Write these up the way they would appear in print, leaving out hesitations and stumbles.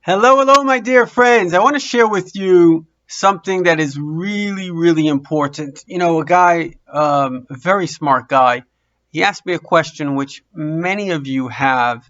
Hello, hello, my dear friends. I want to share with you something that is really, really important. A guy, a very smart guy, he asked me a question which many of you have,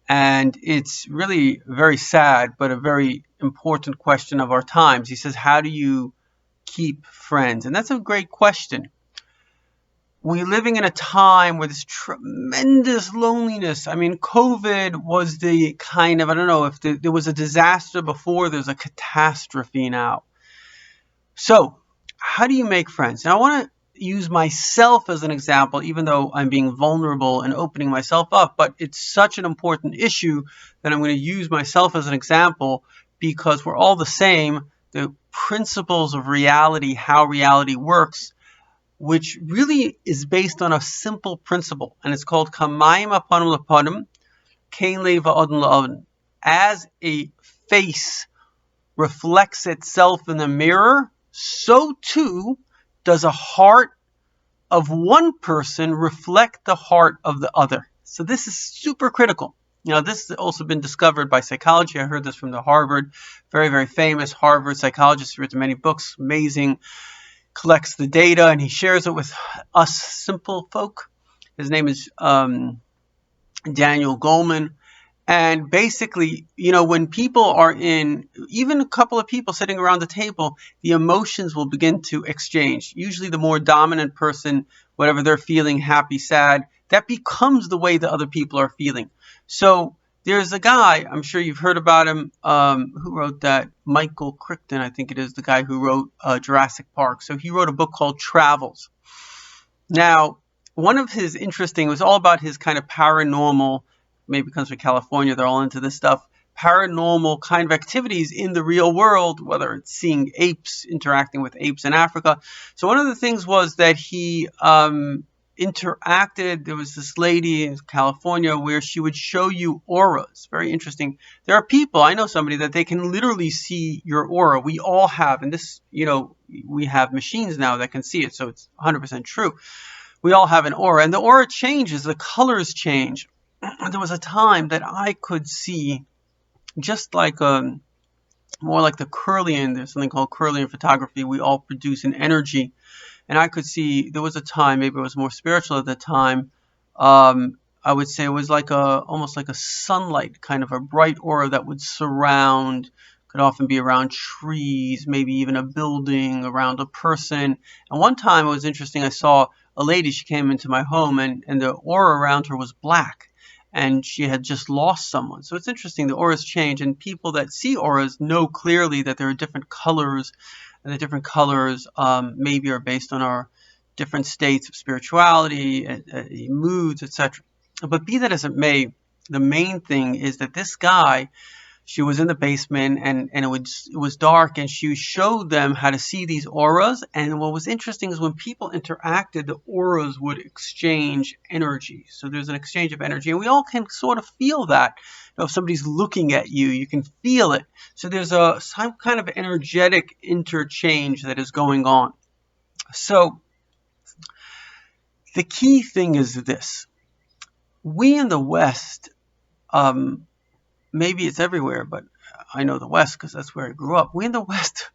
and it's really very sad, but a very important question of our times. He says, how do you keep friends? And that's a great question. We're living in a time where there's tremendous loneliness. I mean, COVID was the kind of, I don't know if there was a disaster before, there's a catastrophe now. So, how do you make friends? Now, I want to use myself as an example, even though I'm being vulnerable and opening myself up, but it's such an important issue that I'm going to use myself as an example because we're all the same. The principles of reality, how reality works, which really is based on a simple principle, and it's called Kamayim Apanim Lapanim, Kain Leva Adon La'adon. As a face reflects itself in the mirror, so too does a heart of one person reflect the heart of the other. So this is super critical. This has also been discovered by psychology. I heard this from the Harvard, very, very famous Harvard psychologist who written many books, amazing, collects the data and he shares it with us simple folk. His name is Daniel Goleman. And basically, when people are in, even a couple of people sitting around the table, the emotions will begin to exchange. Usually the more dominant person, whatever they're feeling, happy, sad, that becomes the way the other people are feeling. So there's a guy, I'm sure you've heard about him, who wrote that, Michael Crichton, I think it is, the guy who wrote Jurassic Park. So he wrote a book called Travels. Now, one of his interesting, it was all about his kind of paranormal, maybe it comes from California, they're all into this stuff, paranormal kind of activities in the real world, whether it's seeing apes, interacting with apes in Africa. So one of the things was that he interacted. There was this lady in California where she would show you auras. Very interesting. There are people, I know somebody that they can literally see your aura. We all have, and this, we have machines now that can see it, so it's 100% true. We all have an aura, and the aura changes, the colors change. There was a time that I could see just like more like the Kirlian. There's something called Kirlian photography. We all produce an energy. And I could see there was a time, maybe it was more spiritual at the time, I would say it was like almost like a sunlight, kind of a bright aura that would surround, could often be around trees, maybe even a building, around a person. And one time it was interesting, I saw a lady, she came into my home and the aura around her was black. And she had just lost someone. So it's interesting, the auras change, and people that see auras know clearly that there are different colors, and the different colors maybe are based on our different states of spirituality, moods, etc. But be that as it may, the main thing is that this guy, she was in the basement and it was dark, and she showed them how to see these auras. And what was interesting is when people interacted, the auras would exchange energy. So there's an exchange of energy, and we all can sort of feel that. If somebody's looking at you, you can feel it. So there's some kind of energetic interchange that is going on. So the key thing is this. We in the West, maybe it's everywhere, but I know the West because that's where I grew up. We in the West,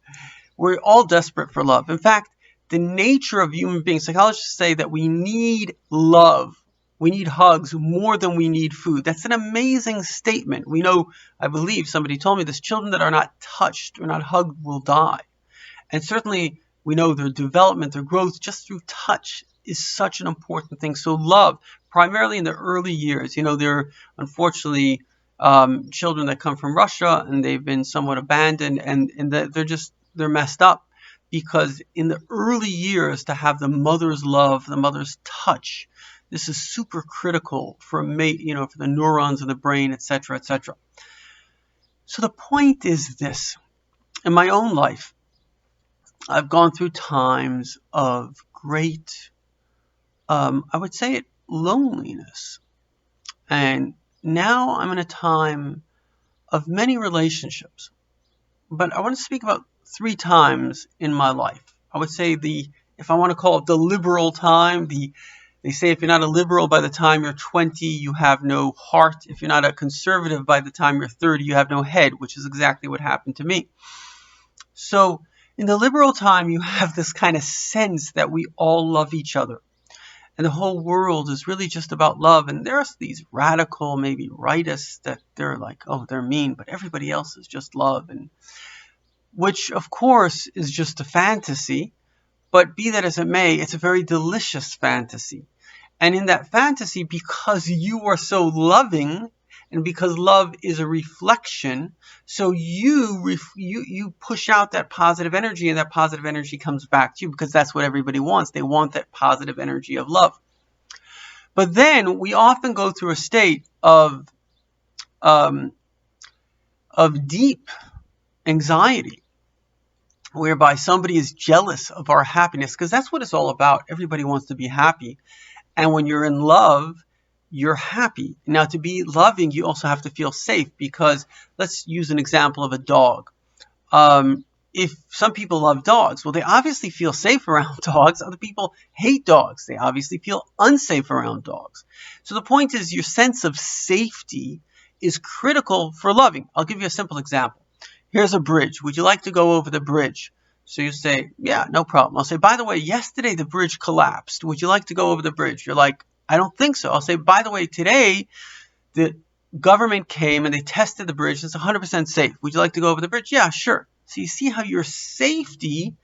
we're all desperate for love. In fact, the nature of human beings, psychologists say that we need love. We need hugs more than we need food. That's an amazing statement. We know, I believe, somebody told me this, children that are not touched or not hugged will die. And certainly we know their development, their growth just through touch is such an important thing. So love, primarily in the early years, they're unfortunately children that come from Russia and they've been somewhat abandoned, and they're messed up because in the early years to have the mother's love, the mother's touch, this is super critical for for the neurons of the brain, etc., etc. So the point is this: in my own life, I've gone through times of great, I would say it, loneliness, and now I'm in a time of many relationships. But I want to speak about 3 times in my life. I would say if I want to call it the liberal time, the They say if you're not a liberal by the time you're 20, you have no heart. If you're not a conservative by the time you're 30, you have no head, which is exactly what happened to me. So in the liberal time, you have this kind of sense that we all love each other. And the whole world is really just about love. And there's these radical, maybe rightists that they're like, oh, they're mean, but everybody else is just love. And which, of course, is just a fantasy. But be that as it may, it's a very delicious fantasy. And in that fantasy, because you are so loving, and because love is a reflection, so you push out that positive energy, and that positive energy comes back to you, because that's what everybody wants. They want that positive energy of love. But then we often go through a state of deep anxiety, whereby somebody is jealous of our happiness, because that's what it's all about. Everybody wants to be happy. And when you're in love, you're happy. Now, to be loving, you also have to feel safe, because let's use an example of a dog. If some people love dogs, well, they obviously feel safe around dogs. Other people hate dogs. They obviously feel unsafe around dogs. So the point is, your sense of safety is critical for loving. I'll give you a simple example. Here's a bridge. Would you like to go over the bridge? So you say, yeah, no problem. I'll say, by the way, yesterday the bridge collapsed. Would you like to go over the bridge? You're like, I don't think so. I'll say, by the way, today the government came and they tested the bridge. It's 100% safe. Would you like to go over the bridge? Yeah, sure. So you see how your safety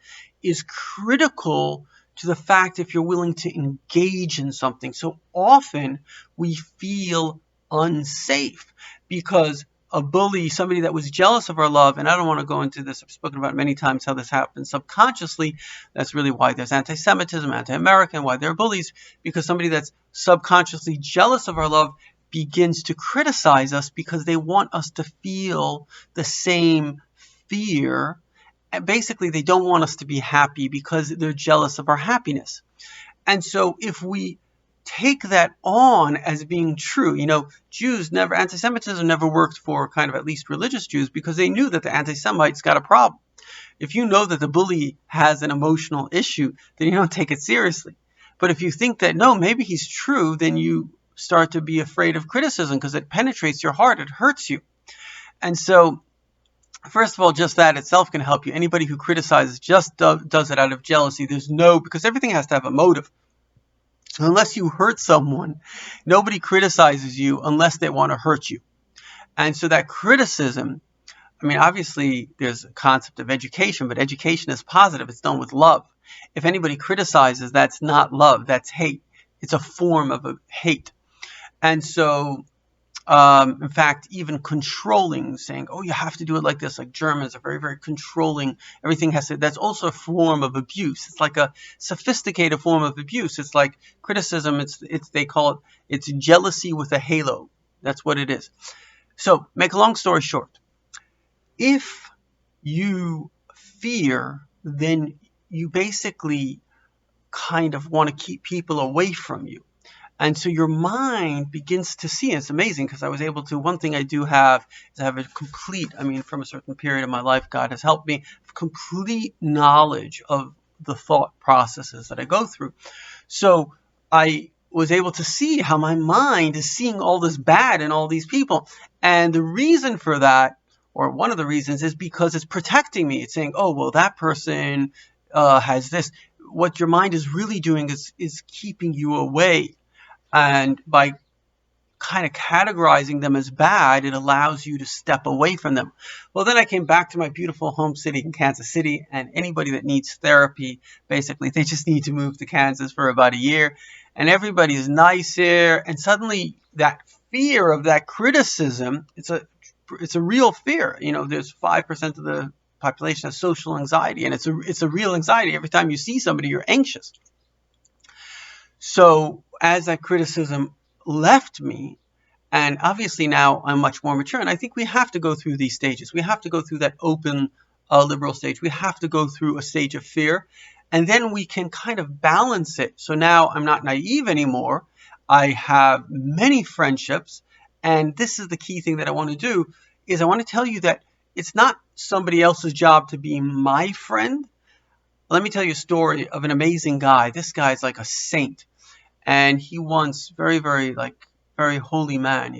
is critical to the fact if you're willing to engage in something. So often we feel unsafe because a bully, somebody that was jealous of our love, and I don't want to go into this, I've spoken about many times how this happens subconsciously. That's really why there's anti-Semitism, anti-American, why there are bullies, because somebody that's subconsciously jealous of our love begins to criticize us because they want us to feel the same fear. And basically, they don't want us to be happy because they're jealous of our happiness. And so if we take that on as being true, anti-Semitism never worked for kind of at least religious Jews, because they knew that the anti-Semites got a problem. If you know that the bully has an emotional issue, then you don't take it seriously. But if you think that, no, maybe he's true, then you start to be afraid of criticism because it penetrates your heart, it hurts you. And so, first of all, just that itself can help you. Anybody who criticizes just does it out of jealousy. Because everything has to have a motive. Unless you hurt someone, nobody criticizes you unless they want to hurt you. And so that criticism, obviously there's a concept of education, but education is positive. It's done with love. If anybody criticizes, that's not love, that's hate. It's a form of hate. And so, in fact, even controlling, saying, oh, you have to do it like this, like Germans are very, very controlling. Everything has to, that's also a form of abuse. It's like a sophisticated form of abuse. It's like criticism. They call it, it's jealousy with a halo. That's what it is. So, make a long story short. If you fear, then you basically kind of want to keep people away from you. And so your mind begins to see, and it's amazing because I was able to, one thing I do have is I have a complete, from a certain period of my life, God has helped me, complete knowledge of the thought processes that I go through. So I was able to see how my mind is seeing all this bad in all these people. And the reason for that, or one of the reasons, is because it's protecting me. It's saying, oh, well, that person has this. What your mind is really doing is keeping you away. And by kind of categorizing them as bad, it allows you to step away from them. Well, then I came back to my beautiful home city in Kansas City, and anybody that needs therapy, basically, they just need to move to Kansas for about a year, and everybody's nice here, and suddenly that fear of that criticism, it's a real fear. There's 5% of the population has social anxiety, and it's a real anxiety. Every time you see somebody, you're anxious. So as that criticism left me, and obviously now I'm much more mature, and I think we have to go through these stages. We have to go through that open liberal stage. We have to go through a stage of fear, and then we can kind of balance it. So now I'm not naive anymore. I have many friendships, and this is the key thing that I want to do, is I want to tell you that it's not somebody else's job to be my friend. Let me tell you a story of an amazing guy. This guy's like a saint. And he once, very holy man,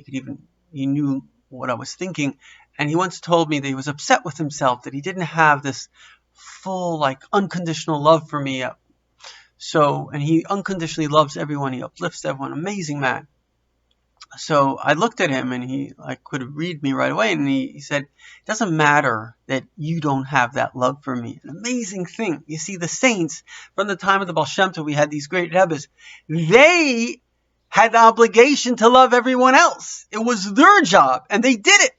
he knew what I was thinking. And he once told me that he was upset with himself that he didn't have this full, unconditional love for me. And he unconditionally loves everyone. He uplifts everyone. Amazing man. So I looked at him and he could read me right away, and he said, it doesn't matter that you don't have that love for me. An amazing thing. You see, the saints, from the time of the Baal Shem Tov, we had these great Rebbes, they had the obligation to love everyone else. It was their job, and they did it.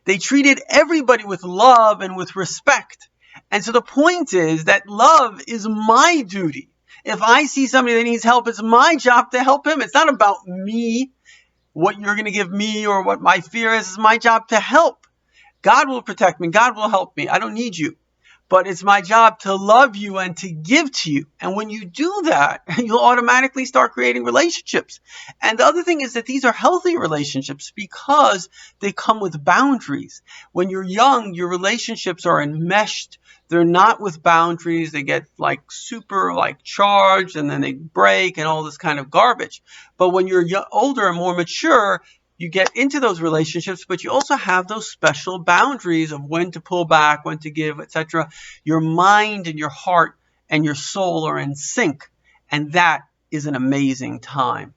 They treated everybody with love and with respect. And so the point is that love is my duty. If I see somebody that needs help, it's my job to help him. It's not about me, what you're going to give me or what my fear is. It's my job to help. God will protect me. God will help me. I don't need you. But it's my job to love you and to give to you. And when you do that, you'll automatically start creating relationships. And the other thing is that these are healthy relationships because they come with boundaries. When you're young, your relationships are enmeshed. They're not with boundaries. They get super charged, and then they break and all this kind of garbage. But when you're older and more mature, you get into those relationships, but you also have those special boundaries of when to pull back, when to give, etc. Your mind and your heart and your soul are in sync, and that is an amazing time.